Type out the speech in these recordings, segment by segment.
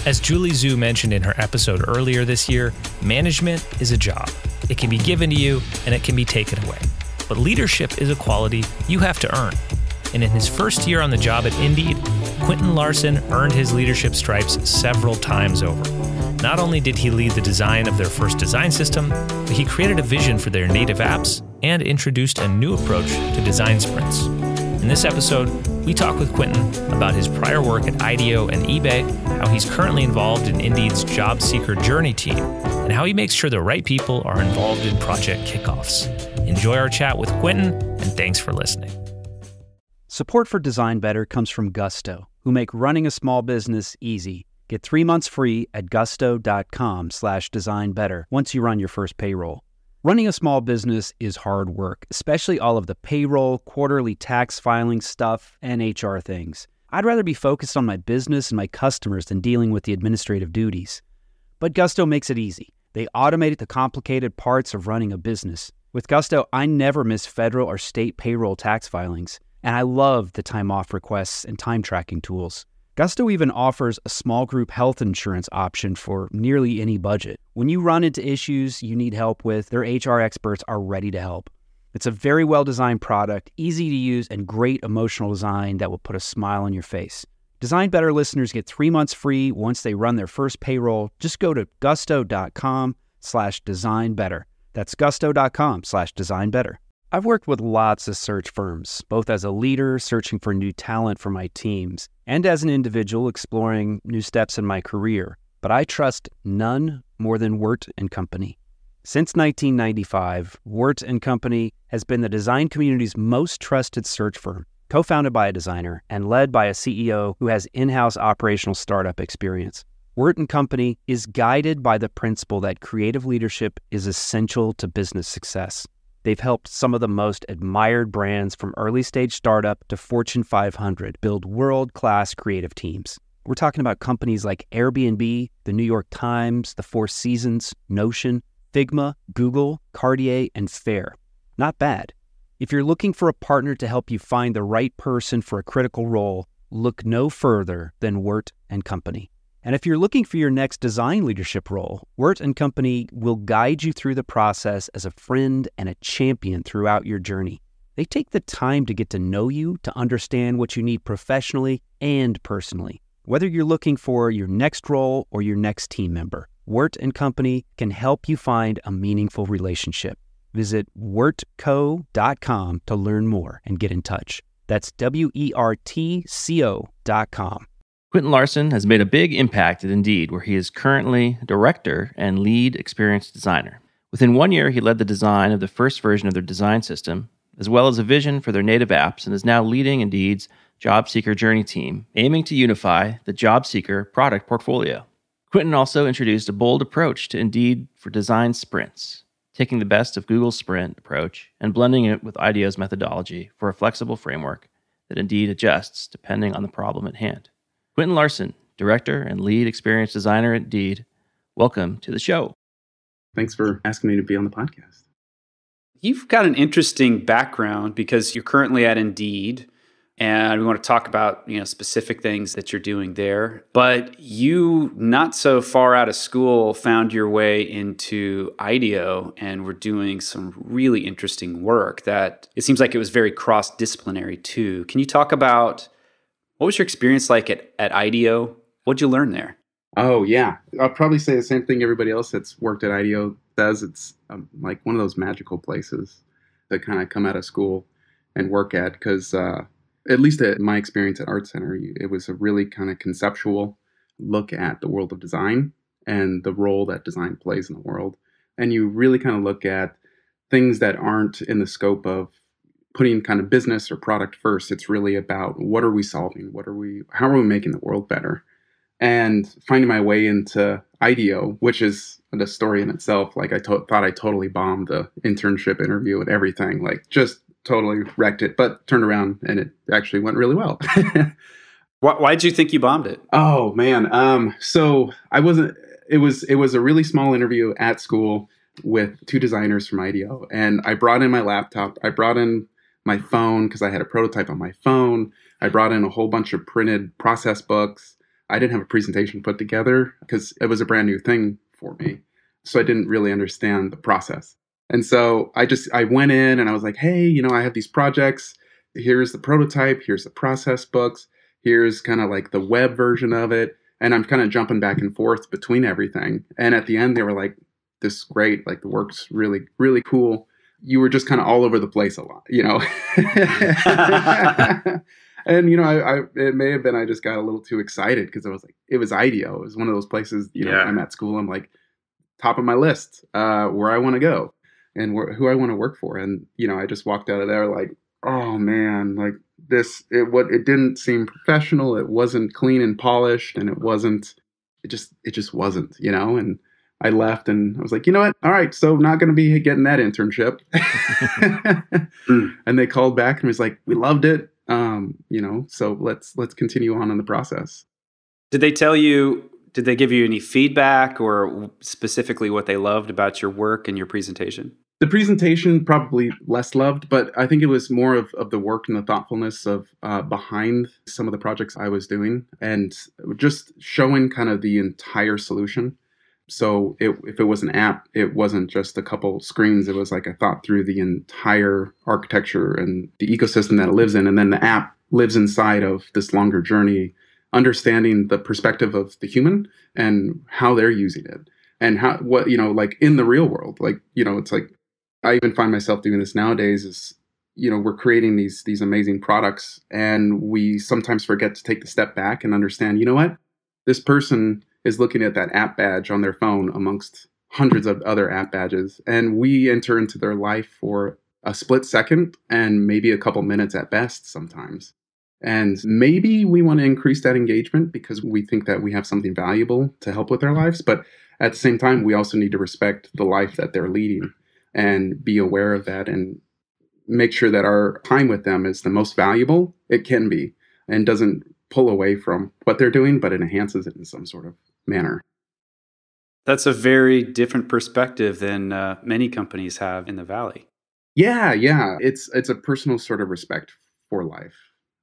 As Julie Zhu mentioned in her episode earlier this year, management is a job. It can be given to you and it can be taken away. But leadership is a quality you have to earn. And in his first year on the job at Indeed, Quinton Larson earned his leadership stripes several times over. Not only did he lead the design of their first design system, but he created a vision for their native apps and introduced a new approach to design sprints. In this episode, we talk with Quinton about his prior work at IDEO and eBay, how he's currently involved in Indeed's job seeker journey team, and how he makes sure the right people are involved in project kickoffs. Enjoy our chat with Quinton, and thanks for listening. Support for Design Better comes from Gusto, who make running a small business easy. Get 3 months free at gusto.com/designbetter once you run your first payroll. Running a small business is hard work, especially all of the payroll, quarterly tax filing stuff, and HR things. I'd rather be focused on my business and my customers than dealing with the administrative duties. But Gusto makes it easy. They automated the complicated parts of running a business. With Gusto, I never miss federal or state payroll tax filings, and I love the time off requests and time tracking tools. Gusto even offers a small group health insurance option for nearly any budget. When you run into issues you need help with, their HR experts are ready to help. It's a very well-designed product, easy to use, and great emotional design that will put a smile on your face. Design Better listeners get 3 months free once they run their first payroll. Just go to gusto.com/designbetter. That's gusto.com/designbetter. I've worked with lots of search firms, both as a leader searching for new talent for my teams, and as an individual exploring new steps in my career. But I trust none more than Wirt & Company. Since 1995, Wirt & Company has been the design community's most trusted search firm, co-founded by a designer and led by a CEO who has in-house operational startup experience. Wirt & Company is guided by the principle that creative leadership is essential to business success. They've helped some of the most admired brands from early-stage startup to Fortune 500 build world-class creative teams. We're talking about companies like Airbnb, the New York Times, the Four Seasons, Notion, Figma, Google, Cartier, and Fair. Not bad. If you're looking for a partner to help you find the right person for a critical role, look no further than Wirt & Company. And if you're looking for your next design leadership role, Wirt & Company will guide you through the process as a friend and a champion throughout your journey. They take the time to get to know you, to understand what you need professionally and personally. Whether you're looking for your next role or your next team member, Wirt & Company can help you find a meaningful relationship. Visit wirtco.com to learn more and get in touch. That's WERTCO.com. Quinton Larson has made a big impact at Indeed, where he is currently director and lead experience designer. Within 1 year, he led the design of the first version of their design system, as well as a vision for their native apps, and is now leading Indeed's job seeker journey team, aiming to unify the job seeker product portfolio. Quinton also introduced a bold approach to Indeed for design sprints, taking the best of Google's sprint approach and blending it with IDEO's methodology for a flexible framework that Indeed adjusts depending on the problem at hand. Quinton Larson, director and lead experience designer at Indeed, welcome to the show. Thanks for asking me to be on the podcast. You've got an interesting background because you're currently at Indeed, and we want to talk about specific things that you're doing there. But you, not so far out of school, found your way into IDEO and were doing some really interesting work that it seems like it was very cross-disciplinary too. Can you talk about what was your experience like at IDEO? What'd you learn there? Oh, yeah. I'll probably say the same thing everybody else that's worked at IDEO says. It's like one of those magical places to kind of come out of school and work at, because at least at my experience at Art Center, it was a really kind of conceptual look at the world of design and the role that design plays in the world. And you really kind of look at things that aren't in the scope of putting kind of business or product first. It's really about what are we solving? How are we making the world better? And finding my way into IDEO, which is the story in itself. Like I thought I totally bombed the internship interview and everything, like just totally wrecked it, but turned around and it actually went really well. Why did you think you bombed it? Oh man. So I wasn't, it was a really small interview at school with two designers from IDEO. And I brought in my laptop. I brought in my phone because I had a prototype on my phone. I brought in a whole bunch of printed process books. I didn't have a presentation put together because it was a brand new thing for me. So I didn't really understand the process. And so I went in and I was like, hey, I have these projects. Here's the prototype. Here's the process books. Here's kind of like the web version of it. And I'm kind of jumping back and forth between everything. And at the end, they were like, this is great. Like the work's really, really cool. You were just kind of all over the place a lot, And, it may have been I just got a little too excited because I was like, it was IDEO. It was one of those places, I'm at school. I'm like, top of my list, where I want to go and who I want to work for. And, I just walked out of there like, oh man, like it didn't seem professional. It wasn't clean and polished, and it just wasn't, and I left and I was like, you know what? All right. So not going to be getting that internship. And they called back and was like, we loved it. So let's continue on in the process. Did they give you any feedback or specifically what they loved about your work and your presentation? The presentation probably less loved, but I think it was more of the work and the thoughtfulness of behind some of the projects I was doing and just showing kind of the entire solution. So if it was an app, it wasn't just a couple screens. It was like I thought through the entire architecture and the ecosystem that it lives in. And then the app lives inside of this longer journey, understanding the perspective of the human and how they're using it and like in the real world, like, it's like, I even find myself doing this nowadays is, we're creating these amazing products and we sometimes forget to take the step back and understand, what, this person is looking at that app badge on their phone amongst hundreds of other app badges. And we enter into their life for a split second and maybe a couple minutes at best sometimes. And maybe we want to increase that engagement because we think that we have something valuable to help with their lives. But at the same time, we also need to respect the life that they're leading and be aware of that and make sure that our time with them is the most valuable it can be and doesn't pull away from what they're doing, but it enhances it in some sort of manner. That's a very different perspective than many companies have in the Valley. Yeah. It's a personal sort of respect for life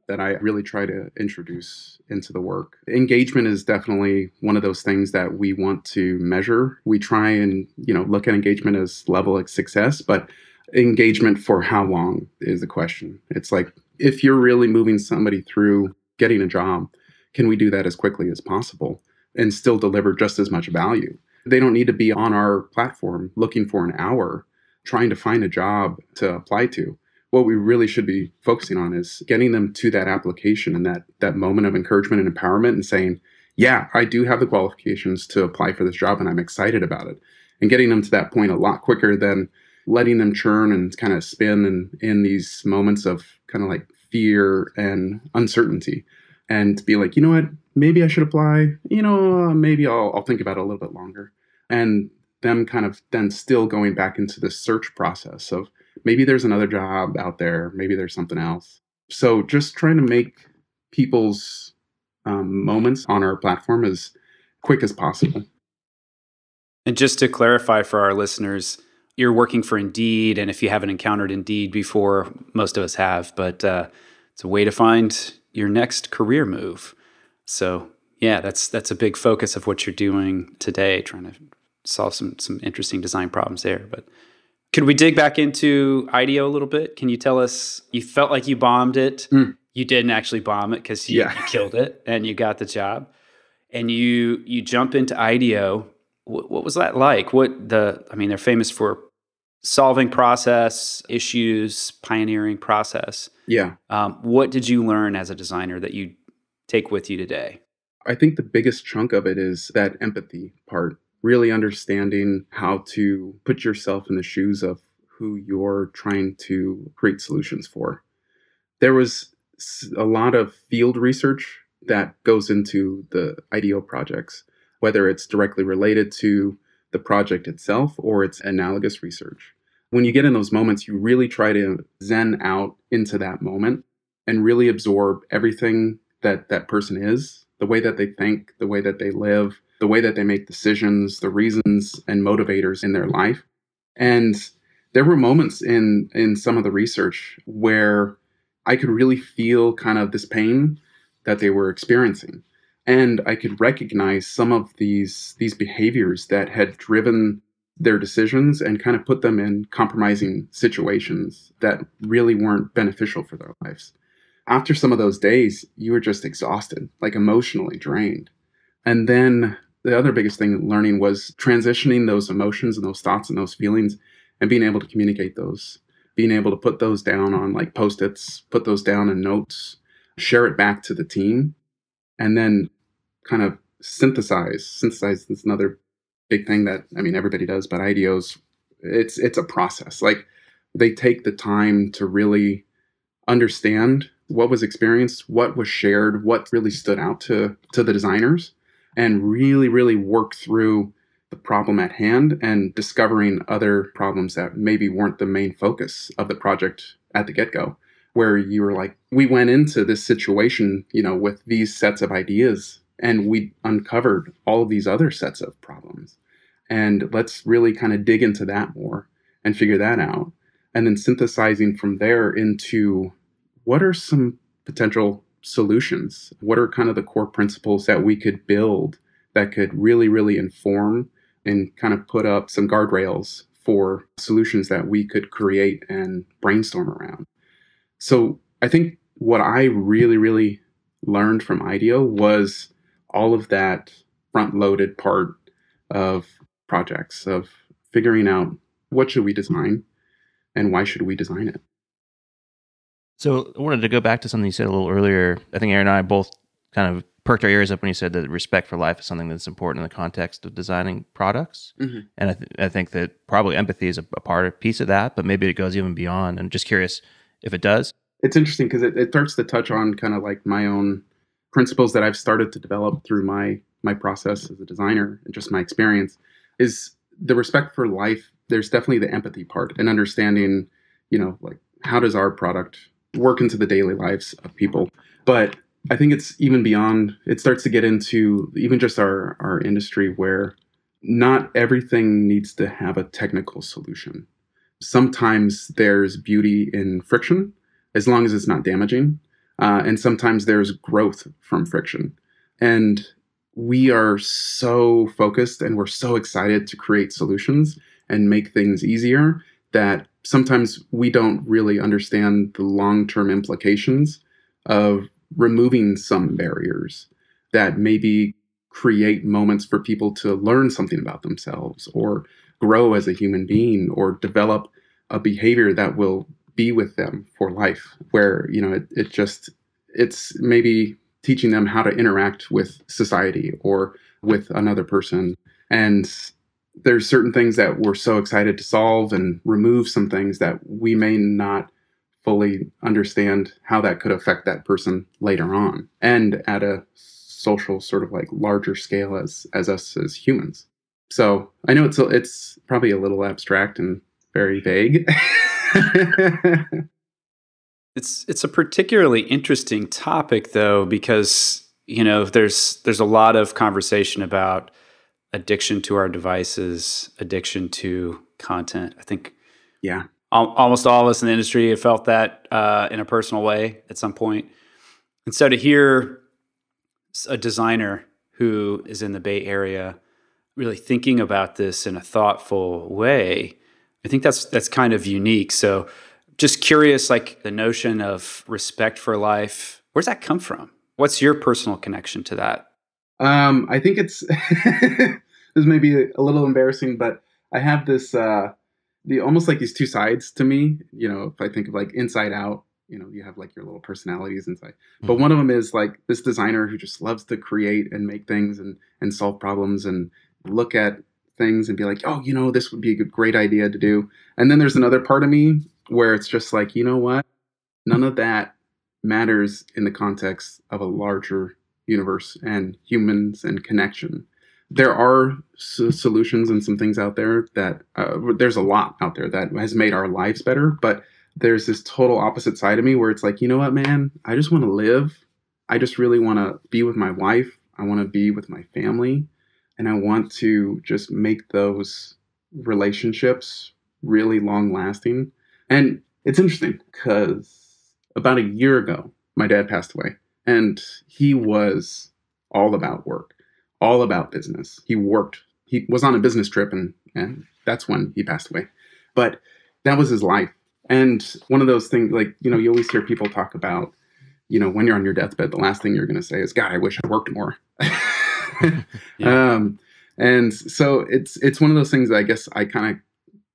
that I really try to introduce into the work. Engagement is definitely one of those things that we want to measure. We try and, look at engagement as level of success, but engagement for how long is the question. It's like, if you're really moving somebody through getting a job, can we do that as quickly as possible and still deliver just as much value? They don't need to be on our platform looking for an hour trying to find a job to apply to. What we really should be focusing on is getting them to that application and that moment of encouragement and empowerment and saying, yeah, I do have the qualifications to apply for this job and I'm excited about it. And getting them to that point a lot quicker than letting them churn and kind of spin in these moments of kind of like fear and uncertainty. And to be like, you know what, maybe I should apply, maybe I'll think about it a little bit longer. And them kind of then still going back into the search process of maybe there's another job out there, maybe there's something else. So just trying to make people's moments on our platform as quick as possible. And just to clarify for our listeners, you're working for Indeed, and if you haven't encountered Indeed before, most of us have, but it's a way to find your next career move. So yeah, that's a big focus of what you're doing today, trying to solve some interesting design problems there. But could we dig back into IDEO a little bit? Can you tell us, you felt like you bombed it. You didn't actually bomb it because you killed it and you got the job. And you jump into IDEO. What was that like? They're famous for solving process issues, pioneering process. Yeah. What did you learn as a designer that you take with you today? I think the biggest chunk of it is that empathy part, really understanding how to put yourself in the shoes of who you're trying to create solutions for. There was a lot of field research that goes into the IDEO projects, whether it's directly related to the project itself or it's analogous research. When you get in those moments, you really try to zen out into that moment and really absorb everything that that person is, the way that they think, the way that they live, the way that they make decisions, the reasons and motivators in their life. And there were moments in some of the research where I could really feel kind of this pain that they were experiencing. And I could recognize some of these behaviors that had driven their decisions and kind of put them in compromising situations that really weren't beneficial for their lives. After some of those days, you were just exhausted, like emotionally drained. And then the other biggest thing learning was transitioning those emotions and those thoughts and those feelings and being able to communicate those, being able to put those down on like Post-its, put those down in notes, share it back to the team, and then kind of synthesize. Synthesize is another big thing that, I mean, everybody does, but IDEOs, it's a process. Like they take the time to really understand what was experienced, what was shared, what really stood out to the designers, and really, really work through the problem at hand and discovering other problems that maybe weren't the main focus of the project at the get-go, where you were like, we went into this situation, with these sets of ideas, and we uncovered all of these other sets of problems. And let's really kind of dig into that more and figure that out. And then synthesizing from there into what are some potential solutions? What are kind of the core principles that we could build that could really, really inform and kind of put up some guardrails for solutions that we could create and brainstorm around? So I think what I really, really learned from IDEO was all of that front-loaded part of projects, of figuring out what should we design and why should we design it. So I wanted to go back to something you said a little earlier. I think Aaron and I both kind of perked our ears up when you said that respect for life is something that's important in the context of designing products. Mm-hmm. And I think that probably empathy is a piece of that, but maybe it goes even beyond. I'm just curious if it does. It's interesting because it starts to touch on kind of like my own principles that I've started to develop through my process as a designer and just my experience is the respect for life. There's definitely the empathy part and understanding, like how does our product work into the daily lives of people. But I think it's even beyond, it starts to get into even just our industry where not everything needs to have a technical solution. Sometimes there's beauty in friction, as long as it's not damaging. And sometimes there's growth from friction. And we are so focused and we're so excited to create solutions and make things easier that sometimes we don't really understand the long-term implications of removing some barriers that maybe create moments for people to learn something about themselves or grow as a human being or develop a behavior that will be with them for life, where, it's maybe teaching them how to interact with society or with another person. And there's certain things that we're so excited to solve and remove some things that we may not fully understand how that could affect that person later on and at a social sort of like larger scale as us as humans. So I know it's probably a little abstract and very vague. It's a particularly interesting topic though, because there's a lot of conversation about addiction to our devices, addiction to content. I think almost all of us in the industry have felt that in a personal way at some point. And so to hear a designer who is in the Bay Area really thinking about this in a thoughtful way, I think that's kind of unique. So just curious, like the notion of respect for life, where's that come from? What's your personal connection to that? I think it's, this may be a little embarrassing, but I have this, almost like these two sides to me. If I think of like Inside Out, you have like your little personalities inside. But one of them is like this designer who just loves to create and make things and solve problems and look at things and be like, oh, this would be a great idea to do. And then there's another part of me where it's just like, you know what? None of that matters in the context of a larger universe and humans and connection. There are solutions and some things out there that there's a lot out there that has made our lives better. But there's this total opposite side of me where it's like, you know what, man, I just want to live. I just really want to be with my wife. I want to be with my family. And I want to just make those relationships really long lasting. And it's interesting because about a year ago, my dad passed away and he was all about work, all about business. He worked. He was on a business trip, and that's when he passed away. But that was his life. And one of those things, like, you always hear people talk about, when you're on your deathbed, the last thing you're going to say is, God, I wish I worked more. Yeah. And so it's one of those things that I guess I kind of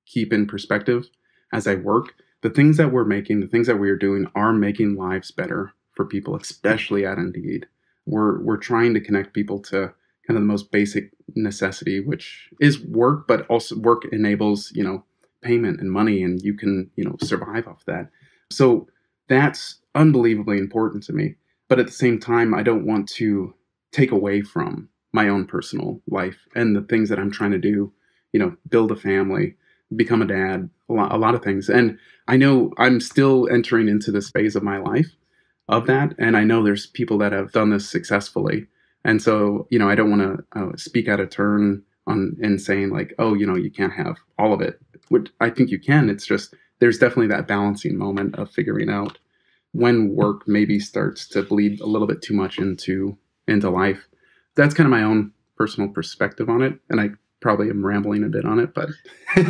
keep in perspective as I work. The things that we're making, the things that we are doing are making lives better for people, especially at Indeed. We're trying to connect people to kind of the most basic necessity, which is work, but also work enables, payment and money, and you can, survive off that. So that's unbelievably important to me. But at the same time, I don't want to take away from my own personal life and the things that I'm trying to do, build a family, become a dad, a lot of things. And I know I'm still entering into this phase of my life of that. And I know there's people that have done this successfully. And so, I don't want to speak out of turn and saying like, oh, you can't have all of it. Which I think you can. It's just, there's definitely that balancing moment of figuring out when work maybe starts to bleed a little bit too much into life. That's kind of my own personal perspective on it. And I probably am rambling a bit on it, but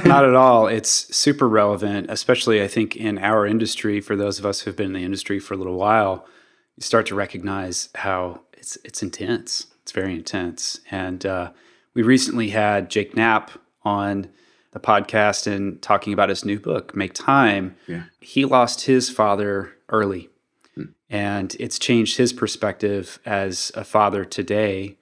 not at all. It's super relevant, especially I think in our industry. For those of us who've been in the industry for a little while, you start to recognize how it's intense. It's very intense. And we recently had Jake Knapp on the podcast and talking about his new book, Make Time. Yeah. He lost his father early, and it's changed his perspective as a father today.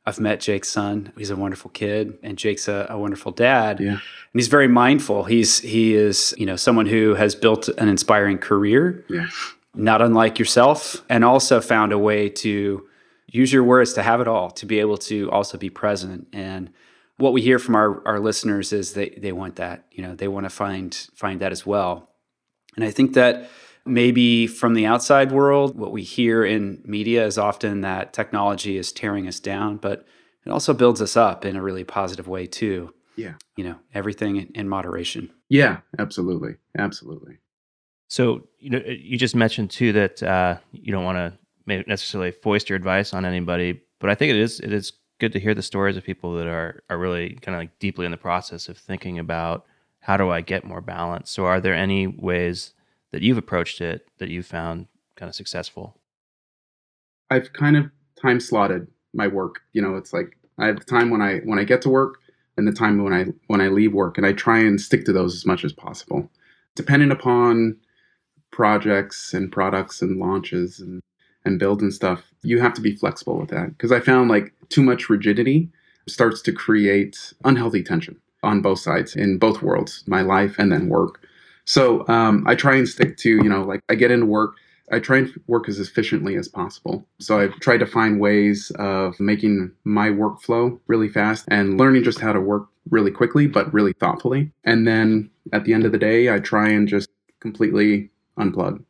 I've met Jake's son. He's a wonderful kid, and Jake's a wonderful dad. Yeah. And he's very mindful. He is, someone who has built an inspiring career, not unlike yourself, and also found a way to use your words to have it all, to be able to also be present. And what we hear from our listeners is they want that. They want to find that as well. And I think that maybe from the outside world, what we hear in media is often that technology is tearing us down, but it also builds us up in a really positive way too. Yeah. Everything in moderation. Yeah, absolutely. Absolutely. So, you just mentioned too that you don't want to necessarily foist your advice on anybody, but I think it is good to hear the stories of people that are really kind of like deeply in the process of thinking about, how do I get more balance? So are there any ways that you've approached it that you found kind of successful? I've kind of time slotted my work. It's like I have the time when I get to work and the time when I leave work, and I try and stick to those as much as possible. Depending upon projects and products and launches and builds and stuff, you have to be flexible with that, because I found like too much rigidity starts to create unhealthy tension on both sides, in both worlds, my life and then work. So I try and stick to, like I get into work, I try and work as efficiently as possible. So I've tried to find ways of making my workflow really fast and learning just how to work really quickly, but really thoughtfully. And then at the end of the day, I try and just completely unplug.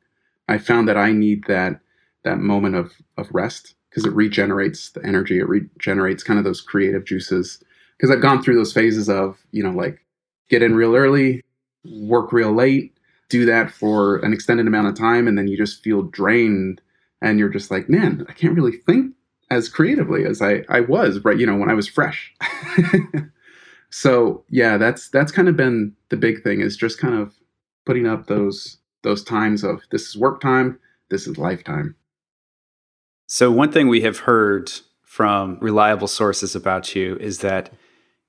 I found that I need that moment of rest, because it regenerates the energy. It regenerates kind of those creative juices. Because I've gone through those phases of, like get in real early, work real late, do that for an extended amount of time, and then you just feel drained, and you're just like, man, I can't really think as creatively as I was, right? When I was fresh. So yeah, that's kind of been the big thing, is just kind of putting up those times of, this is work time, this is lifetime. So one thing we have heard from reliable sources about you is that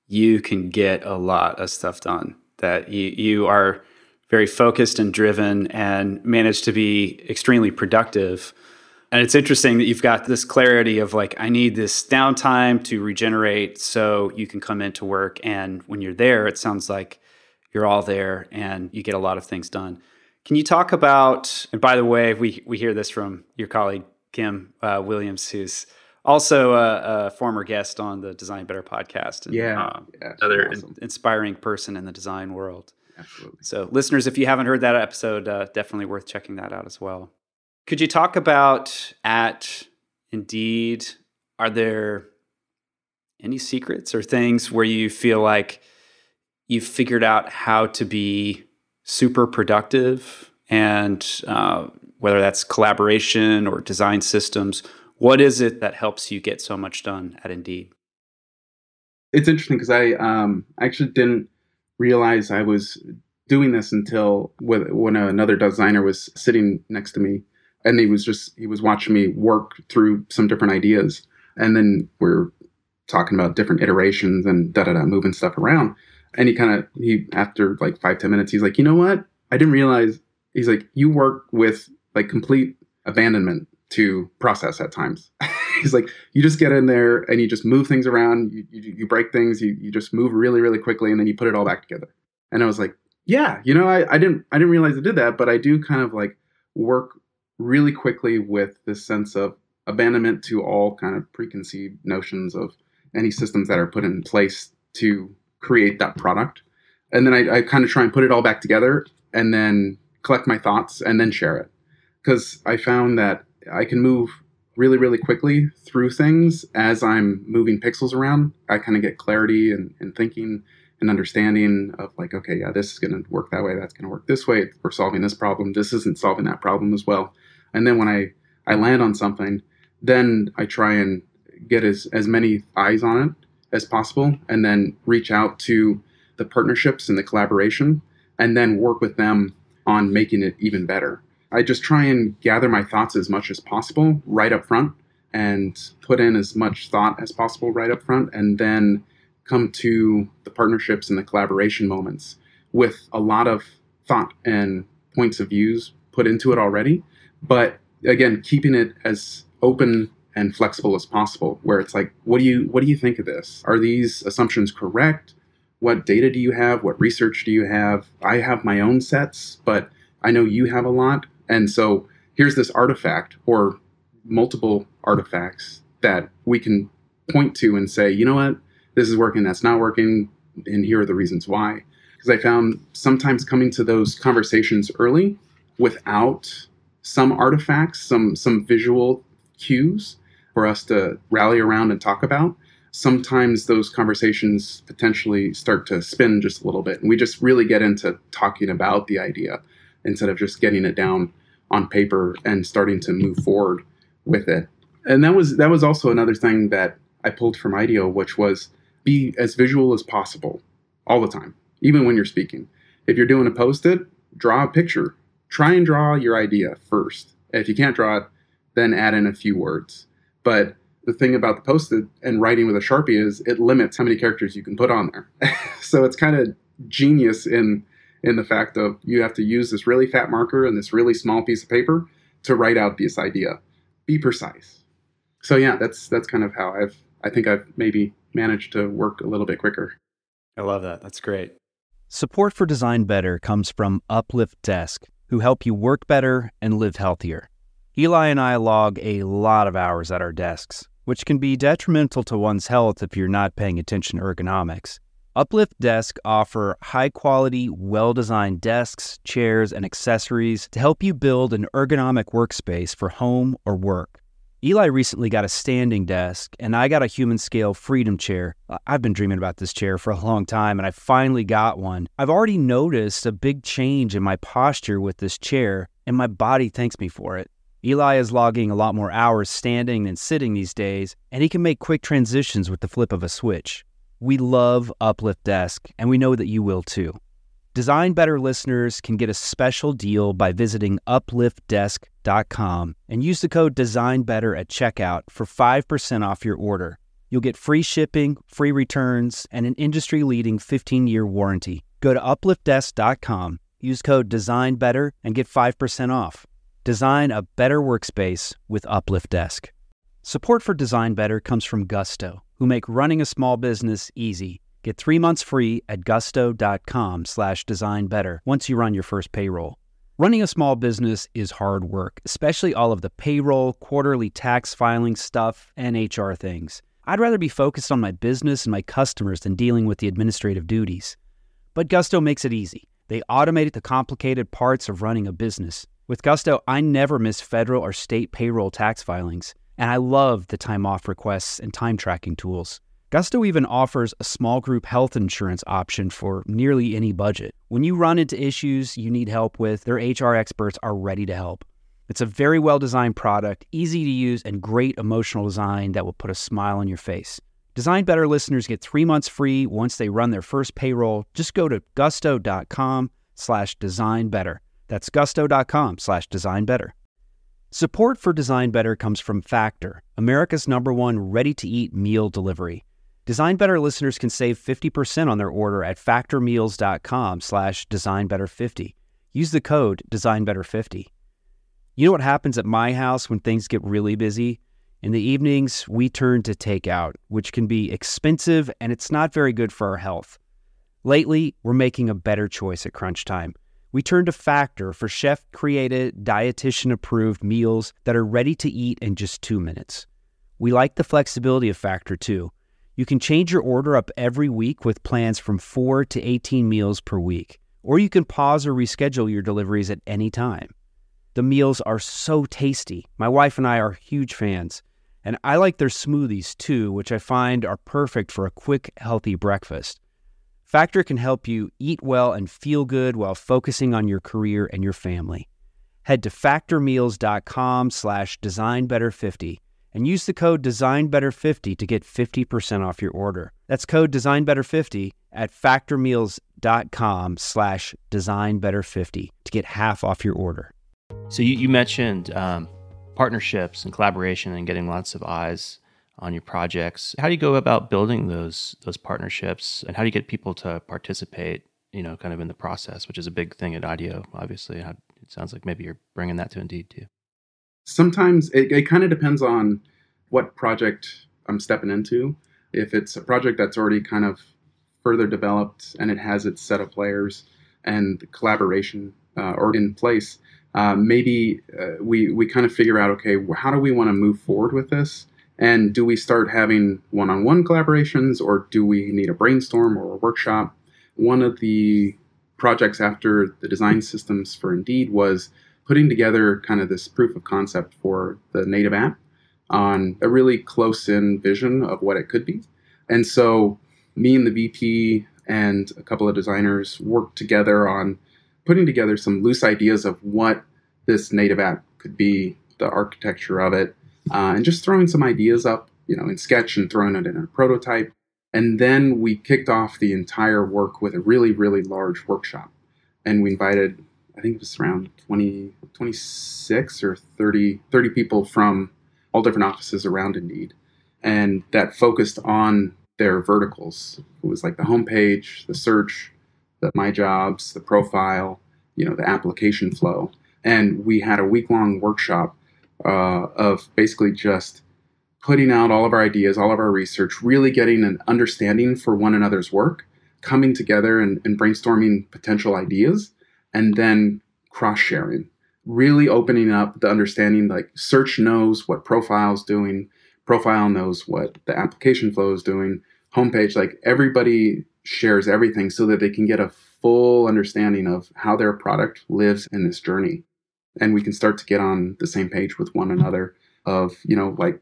you can get a lot of stuff done, that you are very focused and driven and manage to be extremely productive. And it's interesting that you've got this clarity of like, I need this downtime to regenerate so you can come into work. And when you're there, it sounds like you're all there and you get a lot of things done. Can you talk about, and by the way, we hear this from your colleague, Kim Williams, who's also a former guest on the Design Better podcast. And, another awesome, inspiring person in the design world. Absolutely. So listeners, if you haven't heard that episode, definitely worth checking that out as well. Could you talk about at Indeed, are there any secrets or things where you feel like you've figured out how to be super productive, and whether that's collaboration or design systems, What is it that helps you get so much done at Indeed? It's interesting because I actually didn't realize I was doing this until when another designer was sitting next to me, and he was watching me work through some different ideas, and then we're talking about different iterations and moving stuff around. And he after like 5-10 minutes, he's like, you know what? I didn't realize. He's like, you work with like complete abandonment to process at times. He's like, you just get in there and you just move things around. You break things. You just move really, really quickly, and then you put it all back together. And I was like, yeah, I didn't realize I did that, but I do kind of like work really quickly with this sense of abandonment to all kind of preconceived notions of any systems that are put in place to create that product. And then I kind of try and put it all back together and then collect my thoughts and then share it. Because I found that I can move really, really quickly through things as I'm moving pixels around. I kind of get clarity and thinking and understanding of like, okay, yeah, this is going to work that way. That's going to work this way. We're solving this problem. This isn't solving that problem as well. And then when I land on something, then I try and get as many eyes on it as possible, and then reach out to the partnerships and the collaboration, and then work with them on making it even better. I just try and gather my thoughts as much as possible right up front, and put in as much thought as possible right up front, and then come to the partnerships and the collaboration moments with a lot of thought and points of views put into it already. But again, keeping it as open and flexible as possible, where it's like, what do you think of this? Are these assumptions correct? What data do you have? What research do you have? I have my own sets, but I know you have a lot. And so here's this artifact or multiple artifacts that we can point to and say, you know what, this is working, that's not working, and here are the reasons why. Because I found sometimes coming to those conversations early without some artifacts, some visual cues for us to rally around and talk about, sometimes those conversations potentially start to spin just a little bit. And we just really get into talking about the idea instead of just getting it down on paper and starting to move forward with it. And that was also another thing that I pulled from IDEO, which was be as visual as possible all the time, even when you're speaking. If you're doing a Post-it, draw a picture. Try and draw your idea first. If you can't draw it, then add in a few words. But the thing about the Post-it and writing with a Sharpie is it limits how many characters you can put on there. So it's kind of genius in the fact of you have to use this really fat marker and this really small piece of paper to write out this idea. Be precise. So yeah, that's kind of how I think I've maybe managed to work a little bit quicker. I love that. That's great. Support for Design Better comes from Uplift Desk, who help you work better and live healthier. Eli and I log a lot of hours at our desks, which can be detrimental to one's health if you're not paying attention to ergonomics. Uplift Desk offer high-quality, well-designed desks, chairs, and accessories to help you build an ergonomic workspace for home or work. Eli recently got a standing desk, and I got a human scale Freedom chair. I've been dreaming about this chair for a long time, and I finally got one. I've already noticed a big change in my posture with this chair, and my body thanks me for it. Eli is logging a lot more hours standing than sitting these days, and he can make quick transitions with the flip of a switch. We love Uplift Desk, and we know that you will too. Design Better listeners can get a special deal by visiting upliftdesk.com and use the code DesignBetter at checkout for 5% off your order. You'll get free shipping, free returns, and an industry-leading 15-year warranty. Go to upliftdesk.com, use code DesignBetter, and get 5% off. Design a better workspace with Uplift Desk. Support for Design Better comes from Gusto, who make running a small business easy. Get 3 months free at gusto.com/designbetter once you run your first payroll. Running a small business is hard work, especially all of the payroll, quarterly tax filing stuff, and HR things. I'd rather be focused on my business and my customers than dealing with the administrative duties. But Gusto makes it easy. They automate the complicated parts of running a business. With Gusto, I never miss federal or state payroll tax filings, and I love the time off requests and time tracking tools. Gusto even offers a small group health insurance option for nearly any budget. When you run into issues you need help with, their HR experts are ready to help. It's a very well-designed product, easy to use, and great emotional design that will put a smile on your face. Design Better listeners get 3 months free once they run their first payroll. Just go to gusto.com/designbetter. That's gusto.com/designbetter. Support for Design Better comes from Factor, America's #1 ready-to-eat meal delivery. Design Better listeners can save 50% on their order at factormeals.com/designbetter50. Use the code DesignBetter50. You know what happens at my house when things get really busy? In the evenings, we turn to takeout, which can be expensive and it's not very good for our health. Lately, we're making a better choice at crunch time. We turn to Factor for chef-created, dietitian-approved meals that are ready to eat in just 2 minutes. We like the flexibility of Factor too. You can change your order up every week with plans from 4 to 18 meals per week, or you can pause or reschedule your deliveries at any time. The meals are so tasty. My wife and I are huge fans. And I like their smoothies too, which I find are perfect for a quick, healthy breakfast. Factor can help you eat well and feel good while focusing on your career and your family. Head to factormeals.com/designbetter50 and use the code DesignBetter50 to get 50% off your order. That's code DesignBetter50 at factormeals.com/designbetter50 to get half off your order. So you mentioned partnerships and collaboration and getting lots of eyes on your projects. How do you go about building those partnerships, and how do you get people to participate, kind of in the process, which is a big thing at IDEO, obviously? It sounds like maybe you're bringing that to Indeed too. Sometimes it kind of depends on what project I'm stepping into. If it's a project that's already kind of further developed and it has its set of players and the collaboration or in place, maybe we kind of figure out, okay, how do we want to move forward with this? And do we start having one-on-one collaborations, or do we need a brainstorm or a workshop? One of the projects after the design systems for Indeed was putting together kind of this proof of concept for the native app on a really close-in vision of what it could be. And so me and the VP and a couple of designers worked together on putting together some loose ideas of what this native app could be, the architecture of it, and just throwing some ideas up, in Sketch and throwing it in a prototype. And then we kicked off the entire work with a really, really large workshop. And we invited, I think it was around 26 or 30 people from all different offices around Indeed. And that focused on their verticals. It was like the homepage, the search, the My Jobs, the profile, the application flow. And we had a week-long workshop of basically just putting out all of our ideas, all of our research, really getting an understanding for one another's work, coming together and brainstorming potential ideas, and then cross-sharing, really opening up the understanding, like search knows what profile's doing, profile knows what the application flow is doing, homepage, like everybody shares everything so that they can get a full understanding of how their product lives in this journey. And we can start to get on the same page with one another of, like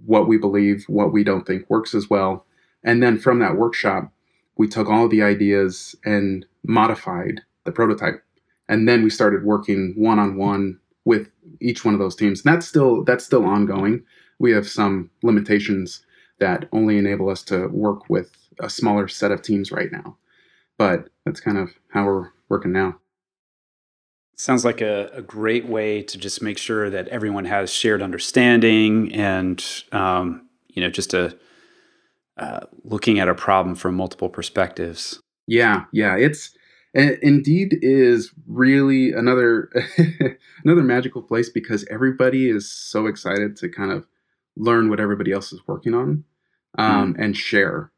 what we believe, what we don't think works as well. And then from that workshop, we took all of the ideas and modified the prototype. And then we started working one-on-one with each one of those teams. And that's still ongoing. We have some limitations that only enable us to work with a smaller set of teams right now. But that's kind of how we're working now. Sounds like a great way to just make sure that everyone has shared understanding and, just looking at a problem from multiple perspectives. Yeah. It's Indeed is really another magical place because everybody is so excited to kind of learn what everybody else is working on and share.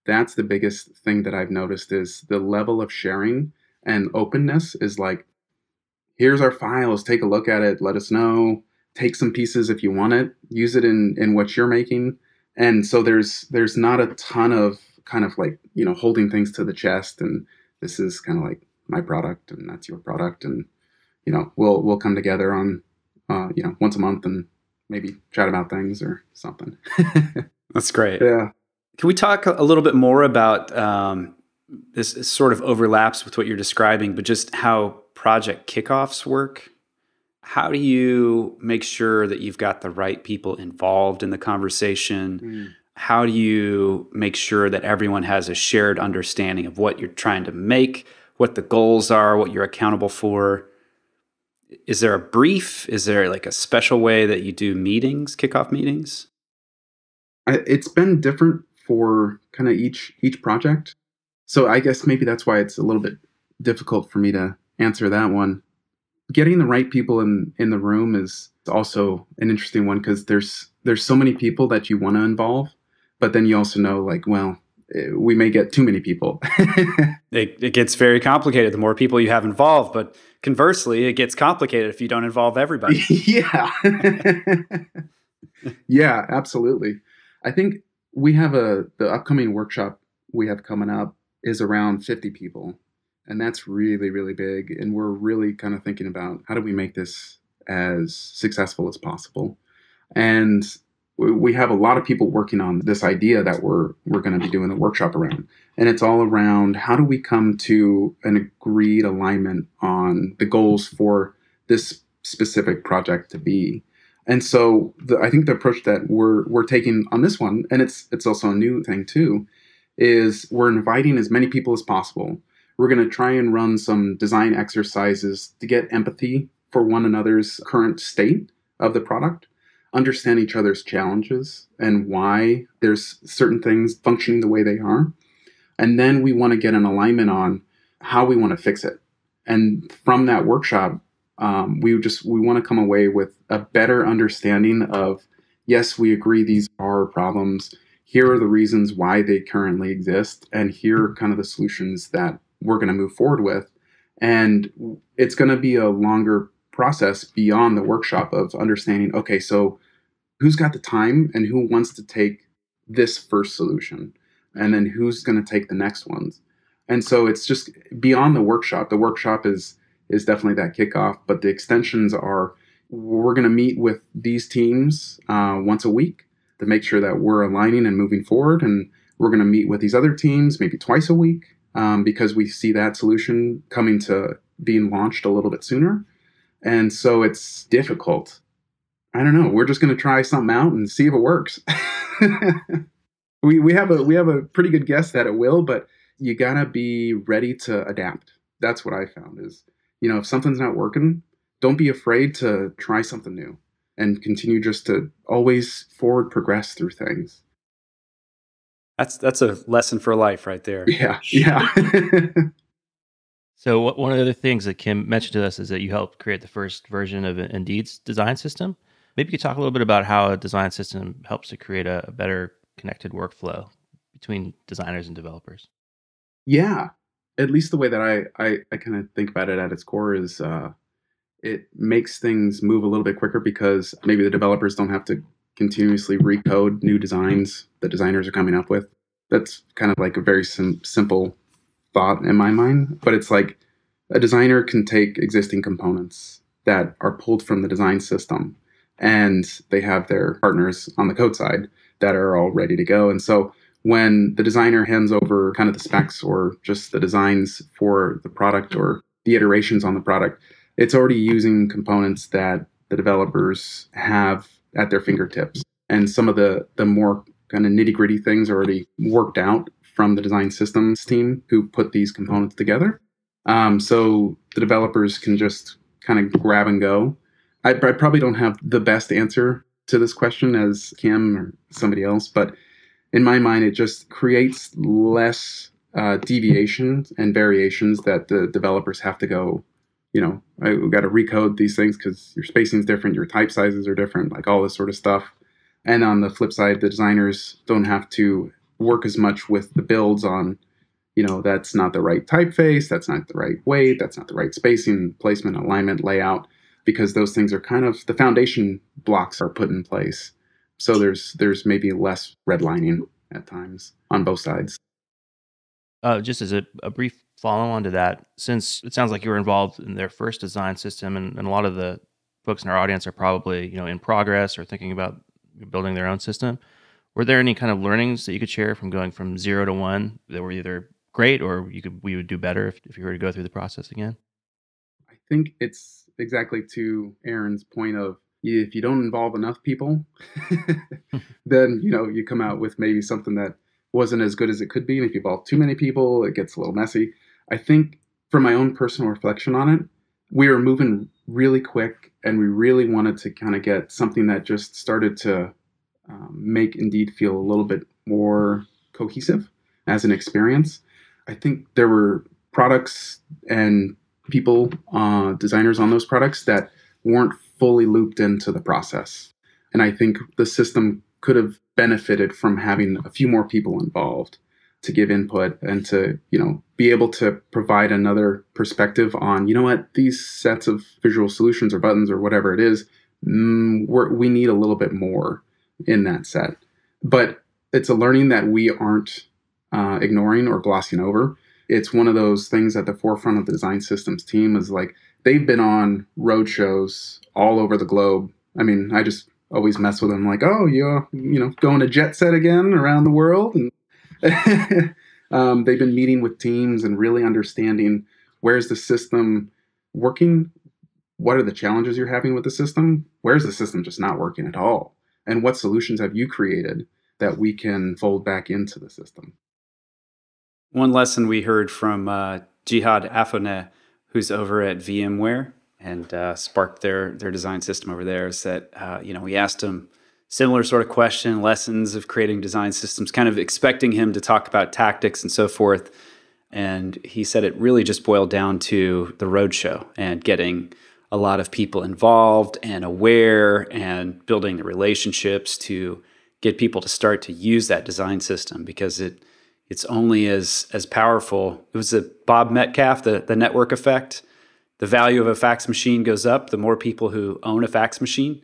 That's the biggest thing that I've noticed is the level of sharing and openness is like, here's our files, take a look at it, let us know, take some pieces if you want it, use it in what you're making. And so there's not a ton of kind of like, holding things to the chest and this is kind of like my product and that's your product. And, we'll come together on, once a month and maybe chat about things or something. That's great. Yeah. Can we talk a little bit more about this sort of overlaps with what you're describing, but just how project kickoffs work? How do you make sure that you've got the right people involved in the conversation? How do you make sure that everyone has a shared understanding of what you're trying to make, what the goals are, what you're accountable for? Is there a brief? Is there like a special way that you do meetings, kickoff meetings? It's been different for kind of each project. So I guess maybe that's why it's a little bit difficult for me to answer that one. Getting the right people in the room is also an interesting one because there's so many people that you want to involve, but then you also know like, well, we may get too many people. It gets very complicated the more people you have involved, but conversely, it gets complicated if you don't involve everybody. Yeah. Yeah, absolutely. I think we have the upcoming workshop we have coming up is around 50 people. And that's really, really big. And we're really kind of thinking about how do we make this as successful as possible. And we have a lot of people working on this idea that we're going to be doing the workshop around. And it's all around how do we come to an agreed alignment on the goals for this specific project to be. And so I think the approach that we're taking on this one, and it's also a new thing too, is we're inviting as many people as possible. We're going to try and run some design exercises to get empathy for one another's current state of the product, understand each other's challenges and why there's certain things functioning the way they are. And then we want to get an alignment on how we want to fix it. And from that workshop, we want to come away with a better understanding of, yes, we agree these are problems. Here are the reasons why they currently exist. And here are kind of the solutions that we're going to move forward with. And it's going to be a longer process beyond the workshop of understanding, okay, so who's got the time and who wants to take this first solution? And then who's going to take the next ones? And so it's just beyond the workshop. The workshop is definitely that kickoff, but the extensions are, we're going to meet with these teams once a week to make sure that we're aligning and moving forward. And we're going to meet with these other teams maybe twice a week because we see that solution coming to being launched a little bit sooner. And so it's difficult. I don't know. We're just going to try something out and see if it works. we have a pretty good guess that it will, but you got to be ready to adapt. That's what I found is, if something's not working, don't be afraid to try something new and continue just to always forward progress through things. That's a lesson for life right there. Yeah. So one of the other things that Kim mentioned to us is that you helped create the first version of Indeed's design system. Maybe you could talk a little bit about how a design system helps to create a better connected workflow between designers and developers. Yeah. At least the way that I kind of think about it at its core is it makes things move a little bit quicker because maybe the developers don't have to continuously recode new designs that designers are coming up with. That's kind of like a very simple thought in my mind, but it's like a designer can take existing components that are pulled from the design system and they have their partners on the code side that are all ready to go. And so when the designer hands over kind of the specs or just the designs for the product or the iterations on the product, it's already using components that the developers have at their fingertips. And some of the more kind of nitty-gritty things are already worked out from the design systems team who put these components together. So the developers can just kind of grab and go. I probably don't have the best answer to this question as Kim or somebody else, but in my mind, it just creates less deviations and variations that the developers have to go, we've got to recode these things because your spacing is different, your type sizes are different, like all this sort of stuff. And on the flip side, the designers don't have to work as much with the builds on, that's not the right typeface, that's not the right weight, that's not the right spacing, placement, alignment, layout, because those things are kind of, the foundation blocks are put in place. So there's maybe less redlining at times on both sides. Just as a brief follow-on to that, since it sounds like you were involved in their first design system, and a lot of the folks in our audience are probably in progress or thinking about building their own system, were there any kind of learnings that you could share from going from 0 to 1 that were either great or we would do better if you were to go through the process again? I think it's exactly to Aaron's point of, if you don't involve enough people, then, you come out with maybe something that wasn't as good as it could be. And if you involve too many people, it gets a little messy. I think from my own personal reflection on it, we were moving really quick, and we really wanted to kind of get something that just started to make Indeed feel a little bit more cohesive as an experience. I think there were products and people, designers on those products that weren't fully looped into the process. And I think the system could have benefited from having a few more people involved to give input and to, be able to provide another perspective on, these sets of visual solutions or buttons or whatever it is, we need a little bit more in that set. But it's a learning that we aren't ignoring or glossing over. It's one of those things at the forefront of the design systems team is like, they've been on road shows all over the globe. I mean, I just always mess with them like, oh, you're, going to jet set again around the world. And they've been meeting with teams and really understanding, where's the system working? What are the challenges you're having with the system? Where's the system just not working at all? And what solutions have you created that we can fold back into the system? One lesson we heard from Jihad Afoneh, who's over at VMware and sparked their design system over there, is that, we asked him similar sort of question, lessons of creating design systems, kind of expecting him to talk about tactics and so forth. And he said it really just boiled down to the roadshow and getting a lot of people involved and aware and building the relationships to get people to start to use that design system, because it's only as powerful. It was Bob Metcalf, the network effect. The value of a fax machine goes up the more people who own a fax machine.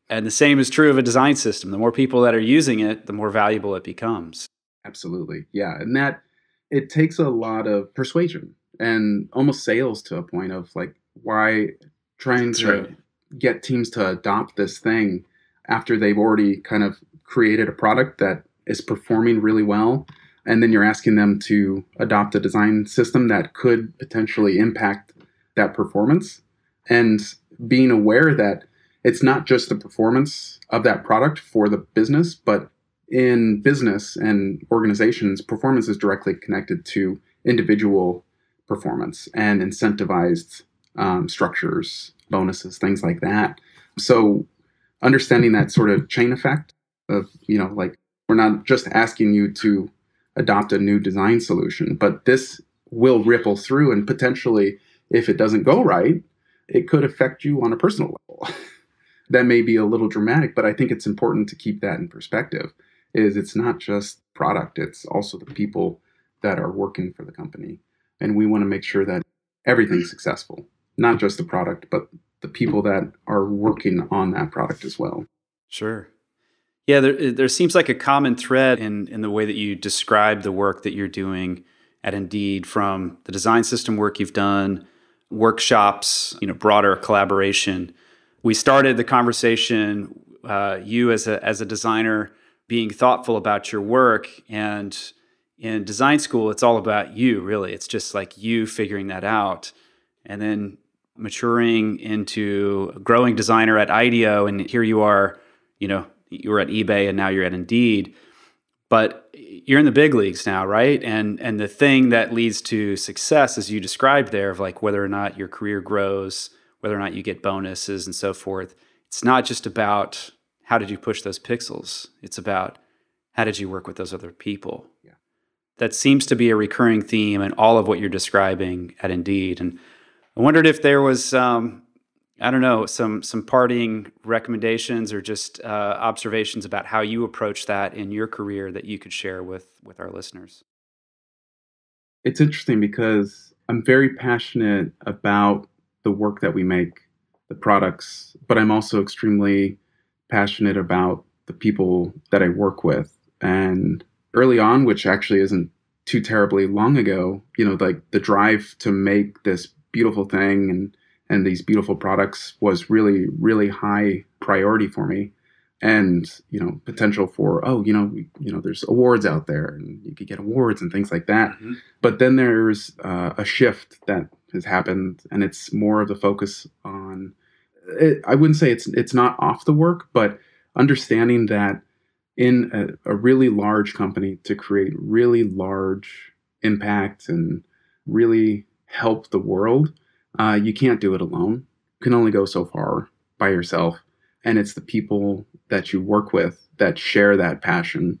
And the same is true of a design system. The more people that are using it, the more valuable it becomes. Absolutely. Yeah. And that it takes a lot of persuasion and almost sales to a point of like, why trying to get teams to adopt this thing after they've already kind of created a product that is performing really well. And then you're asking them to adopt a design system that could potentially impact that performance, and being aware that it's not just the performance of that product for the business, but in business and organizations, performance is directly connected to individual performance and incentivized structures, bonuses, things like that. So understanding that sort of chain effect of, like, we're not just asking you to adopt a new design solution, but this will ripple through, and potentially, if it doesn't go right, it could affect you on a personal level. That may be a little dramatic, but I think it's important to keep that in perspective. It's not just product, it's also the people that are working for the company. And we want to make sure that everything's successful, not just the product, but the people that are working on that product as well. Sure. Yeah, there seems like a common thread in the way that you describe the work that you're doing at Indeed, from the design system work you've done, workshops, broader collaboration. We started the conversation, you as a designer being thoughtful about your work, and in design school, it's all about you, really. It's just like you figuring that out, and then maturing into a growing designer at IDEO, and here you are, you were at eBay and now you're at Indeed, but you're in the big leagues now, right? And the thing that leads to success, as you described there, of like whether or not your career grows, whether or not you get bonuses and so forth, it's not just about how did you push those pixels. It's about how did you work with those other people. Yeah. That seems to be a recurring theme in all of what you're describing at Indeed. And I wondered if there was, some parting recommendations or just observations about how you approach that in your career that you could share with our listeners. It's interesting because I'm very passionate about the work that we make, the products, but I'm also extremely passionate about the people that I work with. And early on, which actually isn't too terribly long ago, like the drive to make this beautiful thing and these beautiful products was really, really high priority for me. And, potential for, there's awards out there and you could get awards and things like that. Mm-hmm. But then there's a shift that has happened, and it's more of the focus on it. I wouldn't say it's not off the work, but understanding that in a really large company, to create really large impact and really help the world, you can't do it alone. You can only go so far by yourself. And it's the people that you work with that share that passion,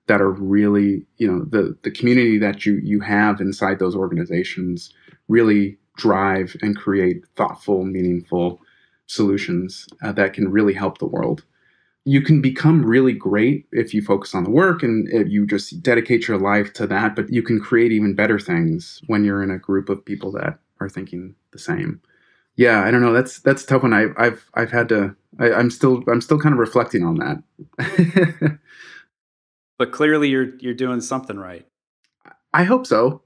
that are really, the community that you have inside those organizations really drive and create thoughtful, meaningful solutions that can really help the world. You can become really great if you focus on the work and if you just dedicate your life to that, but you can create even better things when you're in a group of people that are thinking the same. Yeah, I don't know. That's a tough one. I've had to. I'm still kind of reflecting on that. But clearly, you're doing something right. I hope so.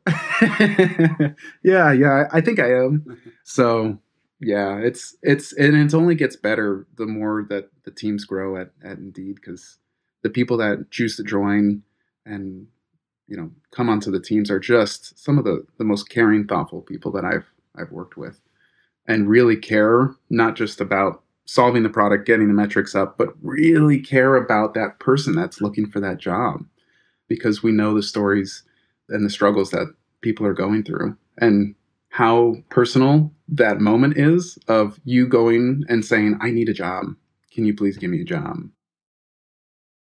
Yeah. I think I am. So yeah, it only gets better the more that the teams grow at Indeed, because the people that choose to join and come onto the teams are just some of the most caring, thoughtful people that I've worked with, and really care not just about solving the product, getting the metrics up, but really care about that person that's looking for that job, because we know the stories and the struggles that people are going through, and how personal that moment is of you going and saying, I need a job. Can you please give me a job?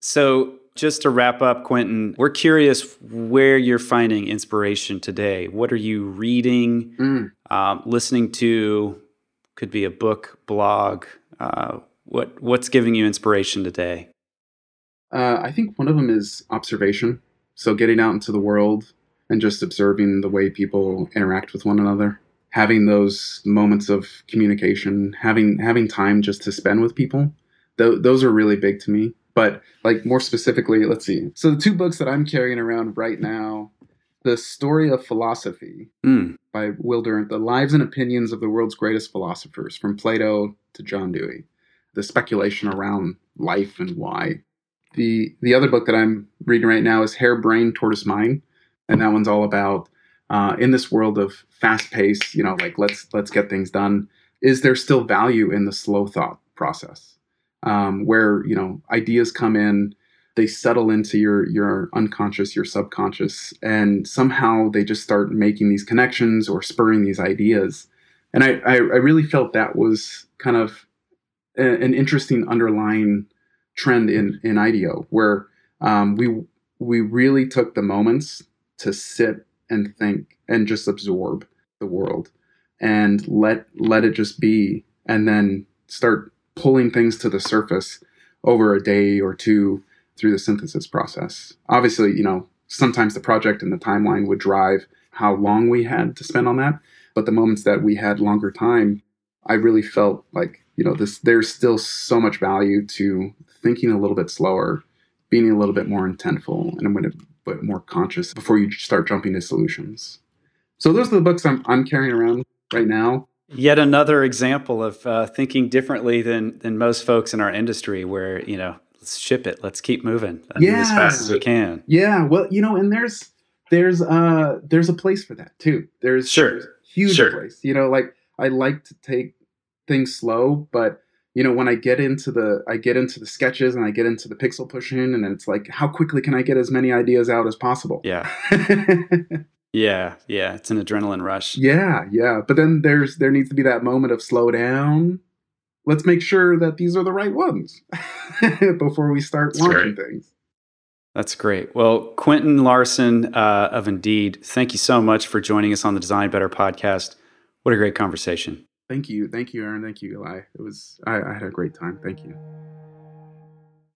So just to wrap up, Quinton, we're curious where you're finding inspiration today. What are you reading, listening to? Could be a book, blog. What's giving you inspiration today? I think one of them is observation. So getting out into the world and just observing the way people interact with one another, having those moments of communication, having time just to spend with people. Those are really big to me. But like more specifically, let's see. So the two books that I'm carrying around right now, The Story of Philosophy by Will Durant, The Lives and Opinions of the World's Greatest Philosophers, from Plato to John Dewey. The speculation around life and why. The other book that I'm reading right now is Hare Brain, Tortoise Mind. And that one's all about, in this world of fast pace, like let's get things done, is there still value in the slow thought process? Where, ideas come in, they settle into your unconscious, your subconscious, and somehow they just start making these connections or spurring these ideas. And I really felt that was kind of an interesting underlying trend in IDEO, where we really took the moments to sit and think and just absorb the world and let it just be, and then start pulling things to the surface over a day or two through the synthesis process. Obviously, sometimes the project and the timeline would drive how long we had to spend on that, but the moments that we had longer time, I really felt like, there's still so much value to thinking a little bit slower, being a little bit more intentful, and a bit more conscious before you start jumping to solutions. So those are the books I'm carrying around right now. Yet another example of thinking differently than most folks in our industry, where, let's ship it, let's keep moving as fast as we can. Yeah, well, and there's a place for that too. There's huge place. Like I like to take things slow, but when I get into the sketches and I get into the pixel pushing, and it's like, how quickly can I get as many ideas out as possible? Yeah. Yeah. It's an adrenaline rush. Yeah. But then there needs to be that moment of slow down. Let's make sure that these are the right ones before we start launching things. That's great. Well, Quinton Larson of Indeed, thank you so much for joining us on the Design Better podcast. What a great conversation. Thank you, Aaron. Thank you, Eli. I had a great time. Thank you.